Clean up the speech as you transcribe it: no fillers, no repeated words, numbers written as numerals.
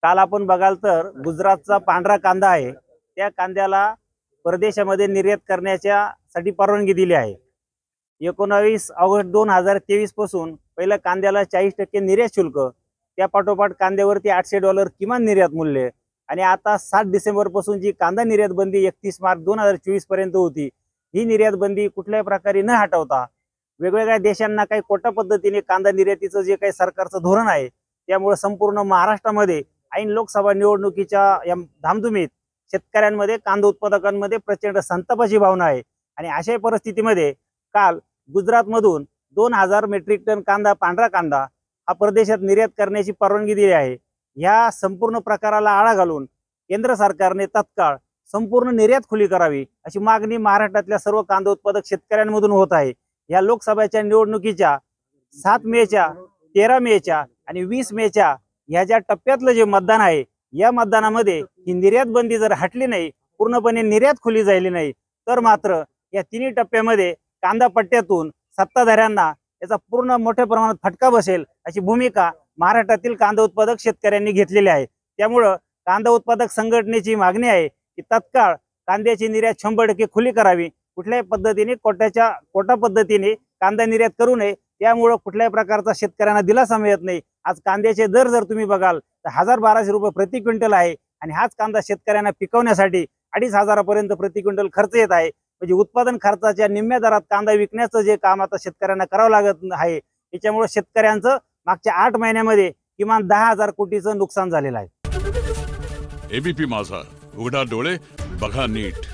काल आपण बघाल तर गुजरातचा पांढरा कांदा आहे, त्या कांद्याला परदेशामध्ये निर्यात करण्याच्या साठी परवानगी दिली आहे। 19 ऑगस्ट 2023 पासून पहिल्या कांद्याला 40% निर्यात शुल्क, त्या पाठोपाठ कांद्यावरती $800 किमान निर्यात मूल्य आणि आता 7 डिसेंबर पासून जी कांदा निर्यात बंदी 31 मार्च 2024 पर्यंत होती, ही निर्यात बंदी कुठल्याही प्रकारे न हटवता वेगवेगळ्या देशांना काही कोटा पद्धतीने कांदा निर्यातीचं जे काही सरकारचं धोरण आहे, त्यामुळे संपूर्ण महाराष्ट्रामध्ये ऐन लोकसभा निवडणुकीच्या या धामधुमीत शेतकऱ्यांमध्ये कांदा उत्पादकांमध्ये प्रचंड संतापाची भावना आहे। आणि अशा परिस्थितीमध्ये काल गुजरातमधून 2000 मेट्रिक टन कांदा, पांढरा कांदा हा परदेशात निर्यात करण्याची परवानगी दिली आहे। या संपूर्ण प्रकाराला आळा घालून केंद्र सरकारने तात्काळ संपूर्ण निर्यात खुली करावी अशी मागणी महाराष्ट्रातल्या सर्व कांदा उत्पादक शेतकऱ्यांमधून होत आहे। या लोकसभेच्या निवडणुकीच्या 7 मेच्या, 13 मेच्या आणि 20 मेच्या या ज्या टप्प्यातलं जे मतदान आहे, या मतदानामध्ये ही निर्यात बंदी जर हटली नाही, पूर्णपणे निर्यात खुली झाली नाही, तर मात्र या तिन्ही टप्प्यामध्ये कांदा पट्ट्यातून सत्ताधाऱ्यांना याचा पूर्ण मोठ्या प्रमाणात फटका बसेल अशी भूमिका महाराष्ट्रातील कांदा उत्पादक शेतकऱ्यांनी घेतलेली आहे। त्यामुळे कांदा उत्पादक संघटनेची मागणी आहे की तात्काळ कांद्याची निर्यात 100% खुली करावी, कुठल्याही पद्धतीने कोटा पद्धतीने कांदा निर्यात करू नये। त्यामुळे कुठल्याही प्रकारचा शेतकऱ्यांना दिलासा मिळत नाही। आज कांद्याचे दर जर तुम्ही बघाल तर 1000-1200 रुपये प्रति क्विंटल आहे आणि हाच कांदा शेतकऱ्यांना पिकवण्यासाठी 2500 पर्यंत प्रति क्विंटल खर्च येत आहे। म्हणजे उत्पादन खर्चाच्या निम्म्या दरात कांदा विकण्याचं जे काम आता शेतकऱ्यांना करावं लागत आहे, त्याच्यामुळे शेतकऱ्यांचं मागच्या 8 महिन्यामध्ये किमान 10,000 कोटीचं नुकसान झालेलं आहे। एबीपी माझा, उघडा डोळे बघा नीट।